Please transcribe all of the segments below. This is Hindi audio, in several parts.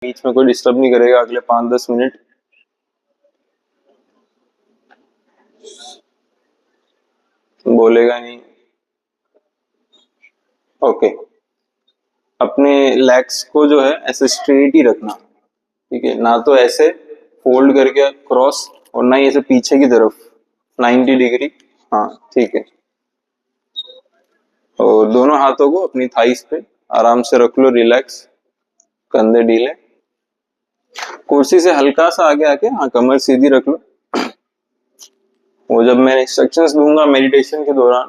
बीच में कोई डिस्टर्ब नहीं करेगा अगले 5-10 मिनट। बोलेगा नहीं। ओके। अपने लेग्स को जो है ऐसे स्ट्रेट ही रखना, ठीक है, ना तो ऐसे फोल्ड करके क्रॉस और ना ही ऐसे पीछे की तरफ 90 डिग्री। हाँ, ठीक है। और दोनों हाथों को अपनी थाइस पे आराम से रख लो, रिलैक्स, कंधे ढीले, कुर्सी से हल्का सा आगे आके हाँ कमर सीधी रख लो। वो जब मैं इंस्ट्रक्शंस दूंगा मेडिटेशन के दौरान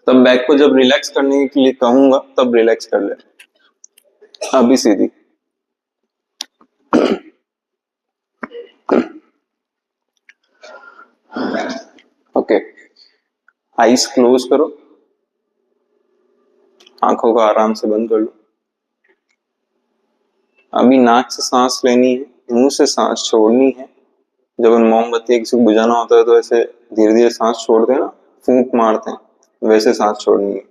तब बैक को जब रिलैक्स करने के लिए कहूंगा तब रिलैक्स कर ले। अभी सीधी। ओके, आईज क्लोज करो, आंखों को आराम से बंद कर लो। अभी नाक से सांस लेनी है, मुंह से सांस छोड़नी है। जब हम मोमबत्ती किसी को बुझाना होता है तो ऐसे धीरे धीरे सांस छोड़ते हैं ना, फूंक मारते हैं, वैसे सांस छोड़नी है।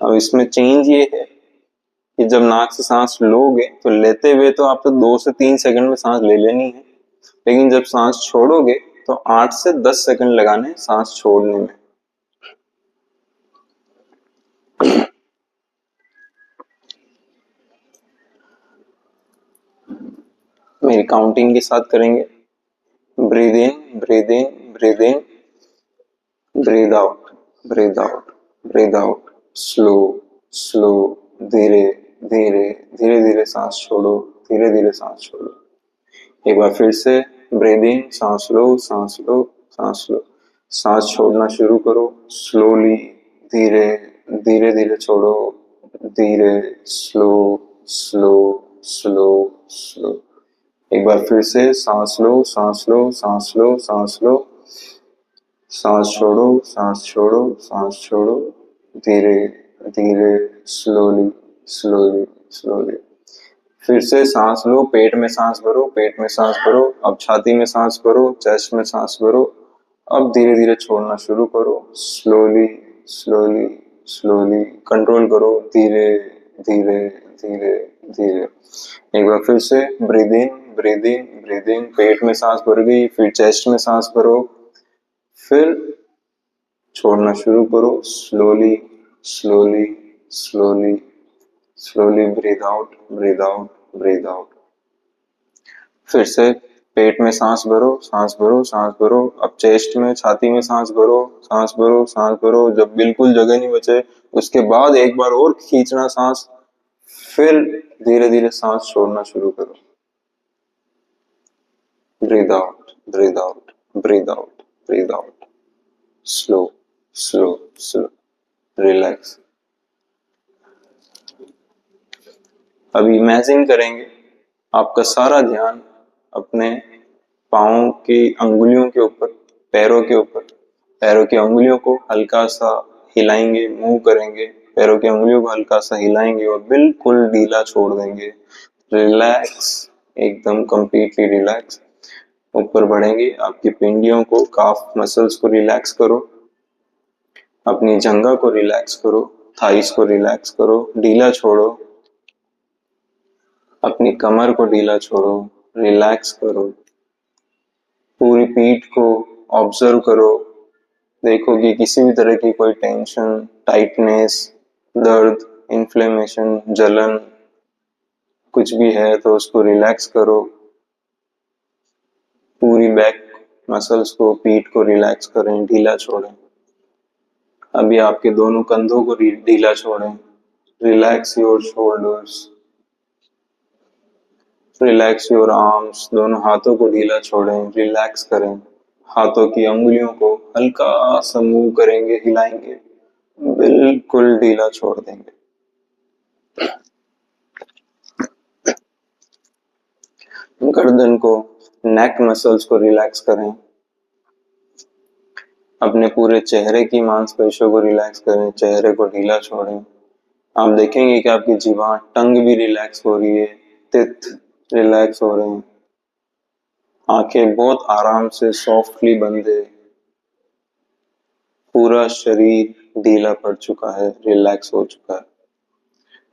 अब इसमें चेंज ये है कि जब नाक से सांस लोगे तो लेते हुए तो आपको 2 से 3 सेकंड में सांस ले लेनी है, लेकिन जब सांस छोड़ोगे तो 8 से 10 सेकंड लगाने सांस छोड़ने में। मेरी काउंटिंग के साथ करेंगे। Breathe in, breathe in, breathe in, breathe out, breathe out, breathe out. Slow slow, धीरे धीरे, धीरे धीरे सांस छोड़ो, धीरे धीरे सांस छोड़ो। एक बार फिर से ब्रीद इन, सांस लो, सांस लो, सांस लो। सांस छोड़ना शुरू करो, स्लोली, धीरे धीरे धीरे छोड़ो, धीरे, स्लो स्लो स्लो स्लो। एक बार फिर से सांस लो, सांस लो, सांस लो, सांस लो, सांस छोड़ो, सांस छोड़ो, सांस छोड़ो, धीरे धीरे, स्लोली स्लोली स्लोली। फिर से सांस लो, पेट में सांस भरो, पेट में सांस भरो, अब छाती में सांस भरो, चेस्ट में सांस भरो। अब धीरे धीरे छोड़ना शुरू करो, स्लोली स्लोली स्लोली, कंट्रोल करो, धीरे धीरे धीरे धीरे। एक बार फिर से breathe in, breathe in, breathe in, पेट में सांस भर गई, फिर चेस्ट में सांस भरो, फिर छोड़ना शुरू करो, slowly slowly slowly slowly, breathe out, breathe out, breathe out. फिर से पेट में सांस भरो, सांस भरो, सांस भरो, अब चेस्ट में, छाती में सांस भरो, सांस भरो, सांस भरो। जब बिल्कुल जगह नहीं बचे उसके बाद एक बार और खींचना सांस, फिर धीरे धीरे सांस छोड़ना शुरू करो। Breathe out, breathe out, breathe out, breathe out. Slow slow slow, relax. अभी इमेजिन करेंगे आपका सारा ध्यान अपने पाँव की अंगुलियों के ऊपर, पैरों के ऊपर। पैरों की अंगुलियों को हल्का सा हिलाएंगे, मूव करेंगे, पैरों की अंगुलियों को हल्का सा हिलाएंगे और बिल्कुल ढीला छोड़ देंगे। रिलैक्स, एकदम कंप्लीटली रिलैक्स। ऊपर बढ़ेंगे, आपकी पिंडियों को, काफ मसल्स को रिलैक्स करो, अपनी जंघा को रिलैक्स करो, थाइस को रिलैक्स करो, ढीला छोड़ो, अपनी कमर को ढीला छोड़ो, रिलैक्स करो। पूरी पीठ को ऑब्जर्व करो, देखो कि किसी भी तरह की कोई टेंशन, टाइटनेस, दर्द, इन्फ्लेमेशन, जलन कुछ भी है तो उसको रिलैक्स करो। पूरी बैक मसल्स को, पीठ को रिलैक्स करें, ढीला छोड़ें। अभी आपके दोनों कंधों को ढीला छोड़ें, relax your shoulders, relax your arms. दोनों हाथों को ढीला छोड़ें, रिलैक्स करें। हाथों की अंगुलियों को हल्का सा मूव करेंगे, हिलाएंगे, बिल्कुल ढीला छोड़ देंगे। गर्दन को, नेक मसल्स को रिलैक्स करें, अपने पूरे चेहरे की मांसपेशियों को रिलैक्स करें, चेहरे को ढीला छोड़ें। आप देखेंगे कि आपकी जीवान, टंग भी रिलैक्स हो रही है, तित रिलैक्स हो रहे हैं, आंखें बहुत आराम से सॉफ्टली बंद है, पूरा शरीर ढीला पड़ चुका है, रिलैक्स हो चुका है।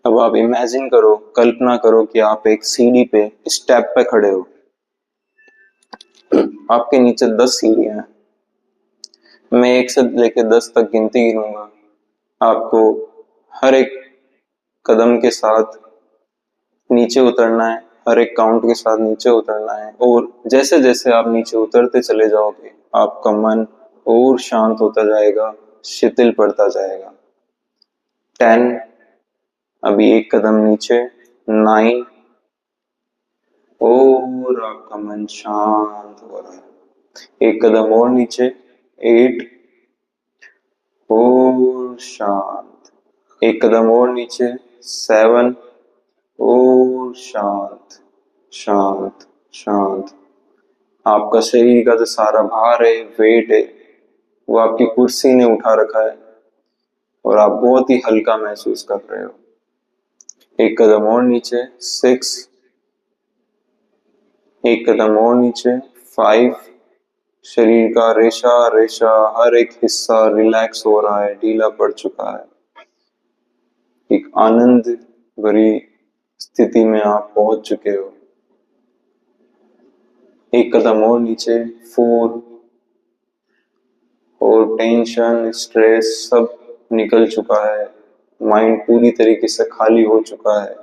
अब आप इमेजिन करो, कल्पना करो कि आप एक सीढ़ी पे, स्टेप पे खड़े हो। आपके नीचे 10 सीढ़ियां हैं। मैं 1 से लेकर 10 तक गिनती गिनूंगा। आपको हर एक कदम के साथ नीचे उतरना है, हर एक काउंट के साथ नीचे उतरना है, और जैसे जैसे आप नीचे उतरते चले जाओगे आपका मन और शांत होता जाएगा, शिथिल पड़ता जाएगा। 10, अभी एक कदम नीचे। 9, और आपका मन शांत हो रहा है। एक कदम और नीचे। 8, और शांत। एक कदम और नीचे। 7, और शांत शांत शांत। आपका शरीर का जो सारा भार है, वेट है, वो आपकी कुर्सी ने उठा रखा है और आप बहुत ही हल्का महसूस कर रहे हो। एक कदम और नीचे। 6, एक कदम और नीचे। 5, शरीर का रेशा रेशा हर एक हिस्सा रिलैक्स हो रहा है, ढीला पड़ चुका है। एक आनंद भरी स्थिति में आप पहुंच चुके हो। एक कदम और नीचे। 4, और टेंशन, स्ट्रेस सब निकल चुका है। माइंड पूरी तरीके से खाली हो चुका है।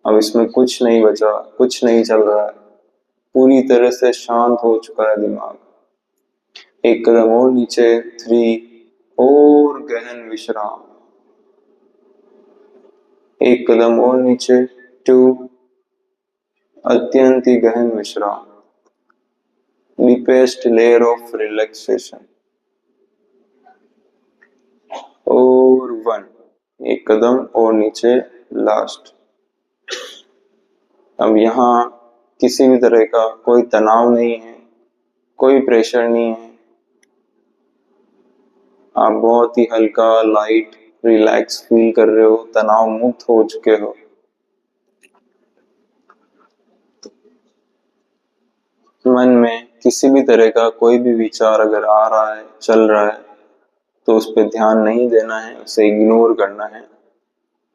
अब इसमें कुछ नहीं बचा, कुछ नहीं चल रहा है, पूरी तरह से शांत हो चुका है दिमाग। एक कदम और नीचे। 3, और गहन विश्राम। एक कदम और नीचे। 2, अत्यंत ही गहन विश्राम। Deepest layer of relaxation. और 1, एक कदम और नीचे, लास्ट। अब यहाँ किसी भी तरह का कोई तनाव नहीं है, कोई प्रेशर नहीं है। आप बहुत ही हल्का, लाइट, रिलैक्स फील कर रहे हो, तनाव मुक्त हो चुके हो। मन में किसी भी तरह का कोई भी विचार अगर आ रहा है, चल रहा है, तो उस पर ध्यान नहीं देना है, उसे इग्नोर करना है।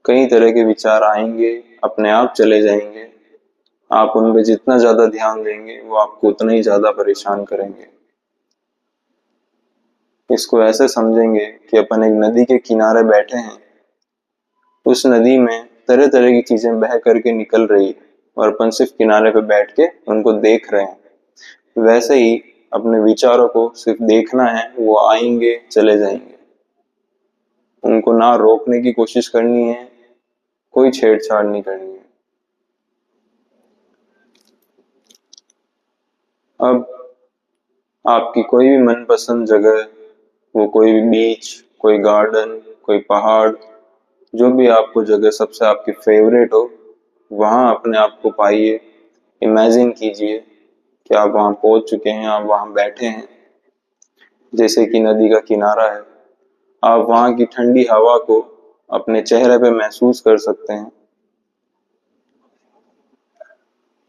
कई तरह के विचार आएंगे, अपने आप चले जाएंगे। आप उन पे जितना ज्यादा ध्यान देंगे वो आपको उतना ही ज्यादा परेशान करेंगे। इसको ऐसे समझेंगे कि अपन एक नदी के किनारे बैठे हैं। उस नदी में तरह तरह की चीजें बह करके निकल रही है और अपन सिर्फ किनारे पे बैठ के उनको देख रहे हैं। वैसे ही अपने विचारों को सिर्फ देखना है, वो आएंगे, चले जाएंगे। उनको ना रोकने की कोशिश करनी है, कोई छेड़छाड़ नहीं करनी है। अब आपकी कोई भी मनपसंद जगह, वो कोई भी बीच, कोई गार्डन, कोई पहाड़, जो भी आपको जगह सबसे आपकी फेवरेट हो, वहां अपने आप को पाइए। इमेजिन कीजिए कि आप वहां पहुंच चुके हैं, आप वहां बैठे हैं, जैसे कि नदी का किनारा है। आप वहां की ठंडी हवा को अपने चेहरे पे महसूस कर सकते हैं।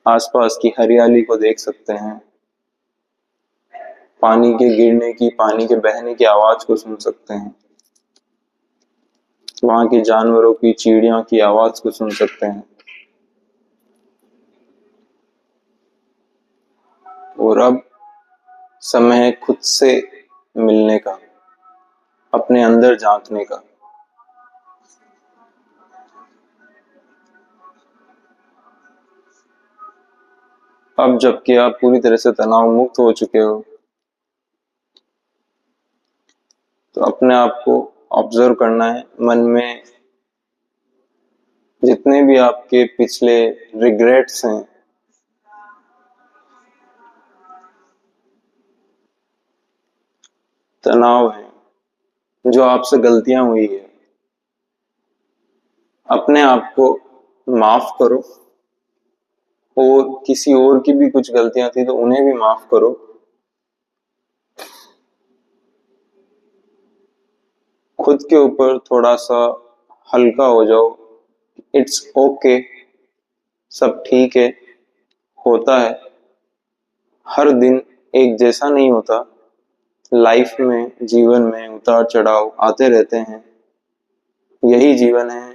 आसपास की हरियाली को देख सकते हैं। पानी के गिरने की, पानी के बहने की आवाज को सुन सकते हैं। वहां के जानवरों की, चिड़ियों की आवाज को सुन सकते हैं। और अब समय है खुद से मिलने का, अपने अंदर झांकने का। अब जबकि आप पूरी तरह से तनाव मुक्त हो चुके हो, तो अपने आप को ऑब्जर्व करना है। मन में जितने भी आपके पिछले रिग्रेट्स हैं, तनाव हैं, जो आपसे गलतियां हुई है, अपने आप को माफ करो। और किसी और की भी कुछ गलतियां थी तो उन्हें भी माफ करो। खुद के ऊपर थोड़ा सा हल्का हो जाओ। इट्स ओके, सब ठीक है, होता है। हर दिन एक जैसा नहीं होता। लाइफ में, जीवन में उतार चढ़ाव आते रहते हैं। यही जीवन है,